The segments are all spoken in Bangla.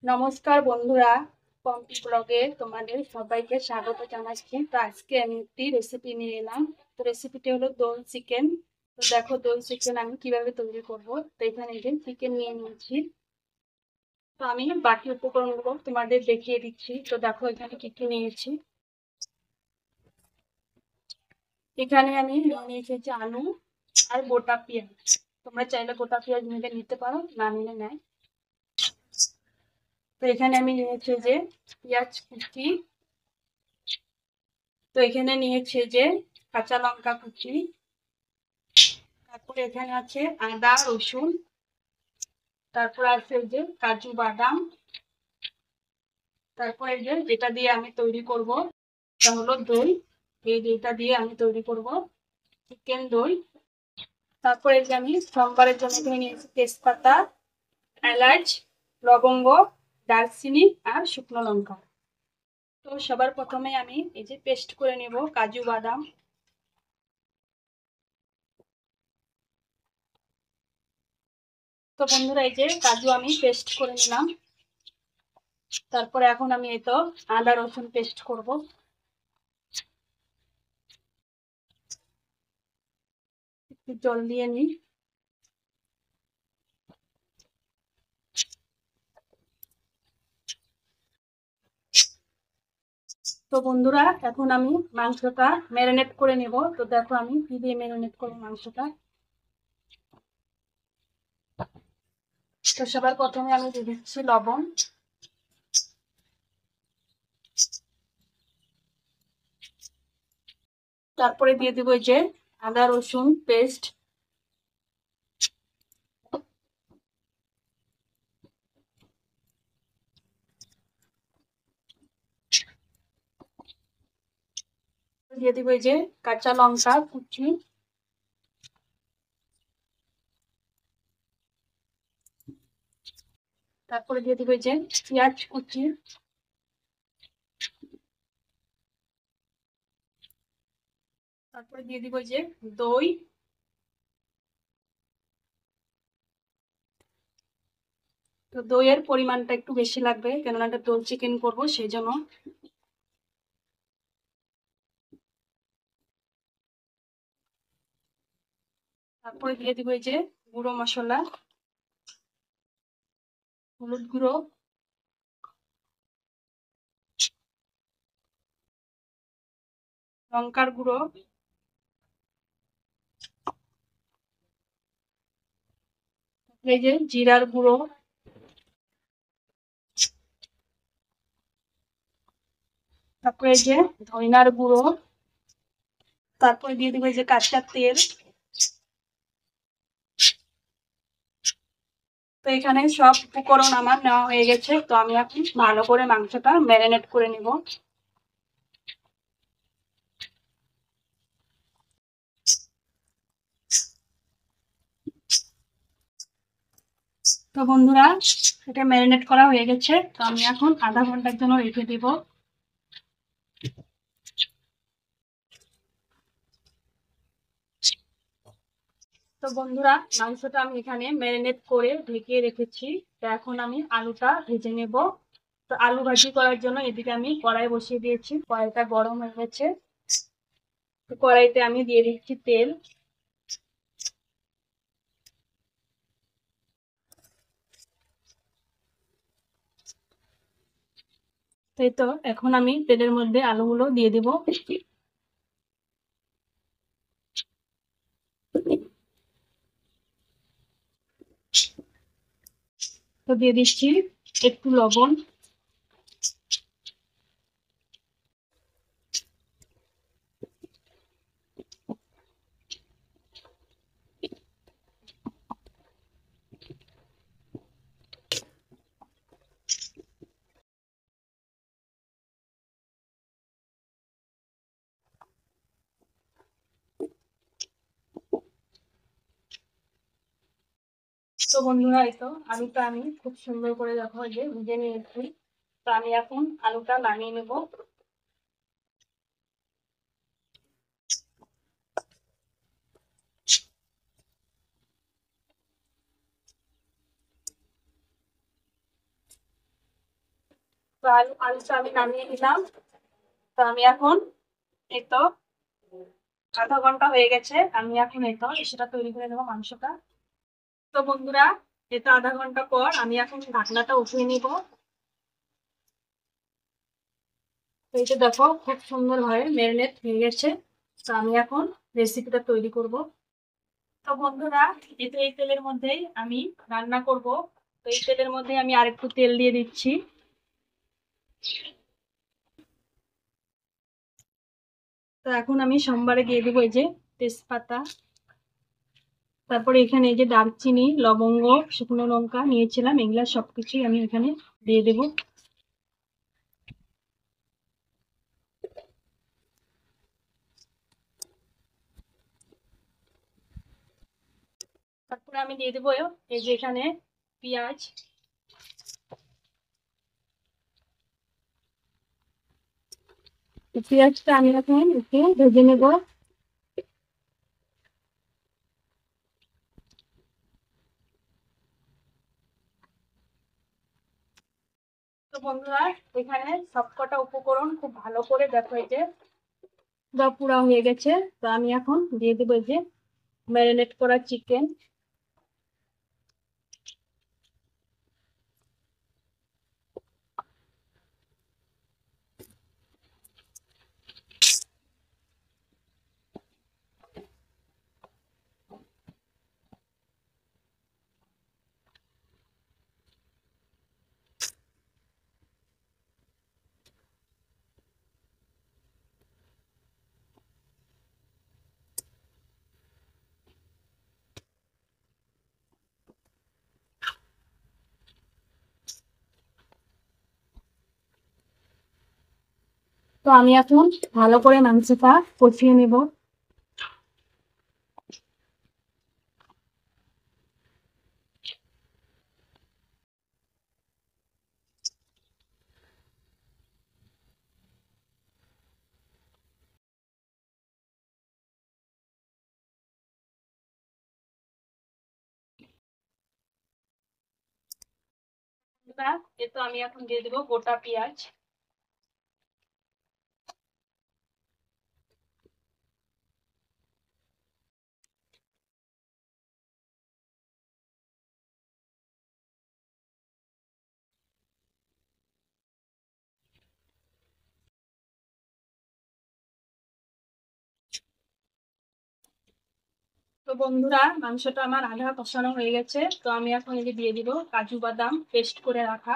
নমস্কার বন্ধুরা, পম্পি ব্লগে তোমাদের সবাইকে স্বাগত জানাচ্ছি। তো আজকে আমি একটি রেসিপি নিয়ে এলাম। তো রেসিপিটি হলো দই চিকেন। তো দেখো দই চিকেন আমি কিভাবে তৈরি করব। তো এখানে যে চিকেন নিয়ে নিয়েছি। তো আমি বাকি উপকরণগুলো তোমাদের দেখিয়ে দিচ্ছি। তো দেখো এখানে কি কি নিয়েছি। এখানে আমি নিয়ে নিয়েছি হচ্ছে আলু আর গোটা পেঁয়াজ। তোমরা চাইলে গোটা পেঁয়াজ নিতে নিতে পারো, না নিলে নাই। তো এখানে আমি নিয়েছি যে পেঁয়াজ কুচি। তো এখানে নিয়েছে যে কাঁচা লঙ্কা কুচি। তারপরে এখানে আছে আদা রসুন। তারপর আছে যে কাজু বাদাম। তারপরে যে যেটা দিয়ে আমি তৈরি করব তা হলো দই। এই দইটা দিয়ে আমি তৈরি করব চিকেন দই। তারপরে যে আমি সোমবারের জন্য এখানে নিয়েছি তেজপাতা, এলাচ, লবঙ্গ, দারচিনি আর শুকনো লঙ্কা। তো সবার প্রথমে আমি এই যে পেস্ট করে নেব কাজু বাদাম। তো বন্ধুরা এই যে কাজু আমি পেস্ট করে নিলাম। তারপরে এখন আমি এই তো আদা রসুন পেস্ট করব। একটু জল দিয়ে নিই। তো বন্ধুরা এখন আমি মাংসটা ম্যারিনেট করে নেব। তো দেখো আমি কি দিয়ে ম্যারিনেট করব মাংসটা। তো সবার প্রথমে আমি দিয়ে দিচ্ছি লবণ। তারপরে দিয়ে দেবো যে আদা রসুন পেস্ট। দিয়ে দেবো যে কাঁচা লঙ্কা কুচি। তারপরে দিয়ে দেবো যে পেঁয়াজ কুচি। তারপরে দিয়ে দিব যে দই। তো দইয়ের পরিমাণটা একটু বেশি লাগবে, কেননা একটা দই চিকেন করবো সেই জন্য। তারপরে দিয়ে দিব যে গুঁড়ো মশলা, হলুদ গুঁড়ো, লঙ্কার গুঁড়ো, এই যে জিরার গুঁড়ো, তারপরে এই যে ধইনার গুঁড়ো। তারপরে দিয়ে দিব এই যে কাঁচা তেল। তো এখানে সব উপকরণ আমার নেওয়া হয়ে গেছে। তো আমি এখন ভালো করে মাংসটা ম্যারিনেট করে নিব। তো বন্ধুরা এটা ম্যারিনেট করা হয়ে গেছে। তো আমি এখন আধা ঘন্টার জন্য রেখে দিব। তো বন্ধুরা মাংসটা আমি এখানে ম্যারিনেট করে ঢেকে রেখেছি। তো এখন আমি আলুটা ভেজে নেব। তো আলু ভাজি করার জন্য এদিকে আমি কড়াই বসিয়ে দিয়েছি। কড়াইটা গরম হয়ে গেছে। তো কড়াইতে আমি দিয়ে দিচ্ছি তেল। তাই তো এখন আমি তেলের মধ্যে আলুগুলো দিয়ে দিব। তো দিয়ে দিচ্ছি একটু লবণ। তো বন্ধুরা এই তো আলুটা আমি খুব সুন্দর করে দেখো যে ভেজে নিয়েছি। তো আমি এখন আলুটা নামিয়ে নেব। আলুটা আমি নামিয়ে নিলাম। তো আমি এখন এই তো 0.5 ঘন্টা হয়ে গেছে, আমি এখন এই তো সেটা তৈরি করে নেবো মাংসটা। তো বন্ধুরা, এটা 0.5 ঘন্টা পর আমি এখন ঢাকনাটা উঠিয়ে নিব। তো এটা দেখো খুব সুন্দর ভাবে ম্যারিনেট হয়ে গেছে। তো আমি এখন রেসিপিটা তৈরি করব। তো বন্ধুরা, এই তেলের মধ্যেই আমি রান্না করব। তো এই তেলের মধ্যে আমি আরেকটু তেল দিয়ে দিচ্ছি। তো এখন আমি সোমবারে দিয়ে দেবো এই যে তেজপাতা, তারপরে এখানে এই যে দারচিনি, লবঙ্গ, শুকনো লঙ্কা নিয়েছিলাম, এগুলা সবকিছুই আমি এখানে দিয়ে দেবো। তারপরে আমি দিয়ে দেবো এই যে এখানে পেঁয়াজ। পেঁয়াজটা আমি এখন একটু ভেজে নেব। তো বন্ধুরা, এখানে সবকটা উপকরণ খুব ভালো করে দেখো এই যে পুরা হয়ে গেছে। তো আমি এখন দিয়ে দেবো এই যে ম্যারিনেট করা চিকেন। তো আমি এখন ভালো করে মাংসটা কষিয়ে নেব। এ তো আমি এখন দিয়ে দেবো গোটা পেঁয়াজ। তো বন্ধুরা, মাংসটা আমার আধা কষানো হয়ে গেছে। তো আমি এখন এই যে দিয়ে দিব কাজু বাদাম পেস্ট করে রাখা।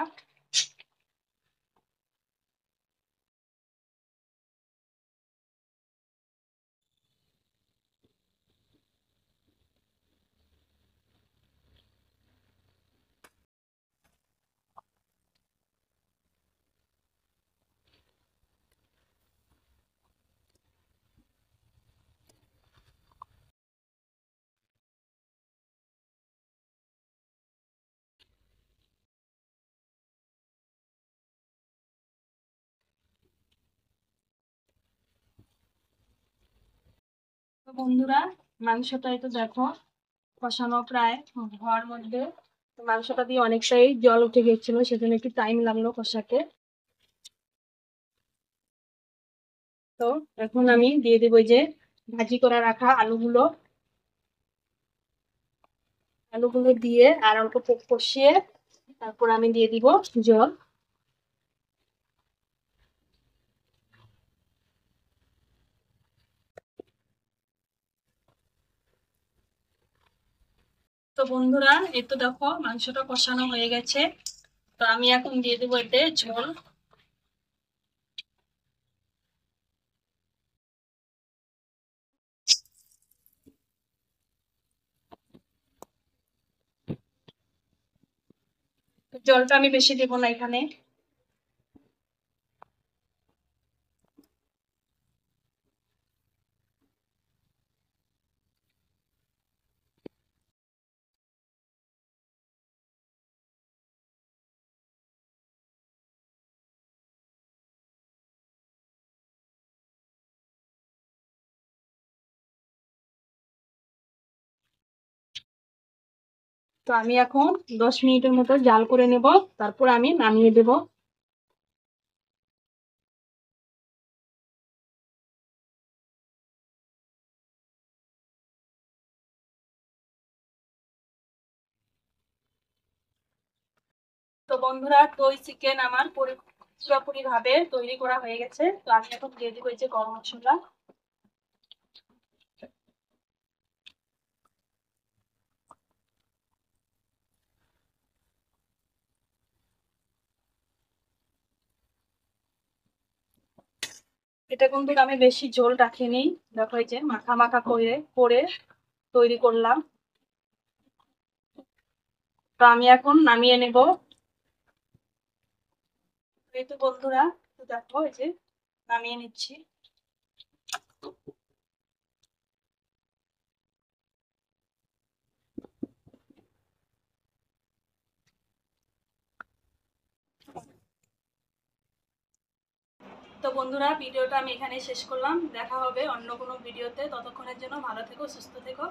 তো বন্ধুরা, মাংসটা এই তো দেখো কষানো প্রায় হওয়ার মধ্যে। তো মাংসটা দিয়ে অনেকটাই জল উঠে গেছিল, সেজন্য একটু টাইম লাগলো কষাতে। তো এখন আমি দিয়ে দেবো এই যে ভাজি করে রাখা আলুগুলো। আলুগুলো দিয়ে আর অল্প কষিয়ে তারপর আমি দিয়ে দিব জল। তো বন্ধুরা, এই তো দেখো মাংসটা কষানো হয়ে গেছে। তো আমি এখন দিয়ে দেবো এতে ঝোল। তো জলটা আমি বেশি দেবো না এখানে। তো আমি এখন 10 মিনিটের মতো জাল করে নেব, তারপর আমি নামিয়ে দেব। বন্ধুরা, দই চিকেন আমার পুরোপুরি ভাবে তৈরি করা হয়ে গেছে। তো আমি এখন দিয়ে দিব এই যে গরম মশলা। এটা কিন্তু আমি বেশি ঝোল রাখিনি, দেখো এই যে মাখা মাখা করে করে তৈরি করলাম। তো আমি এখন নামিয়ে নেব। এই তো বন্ধুরা, দেখো এই যে নামিয়ে নিচ্ছি। তো বন্ধুরা, ভিডিওটা আমি এখানে শেষ করলাম। দেখা হবে অন্য কোনো ভিডিওতে। ততক্ষণের জন্য ভালো থেকো, সুস্থ থেকো।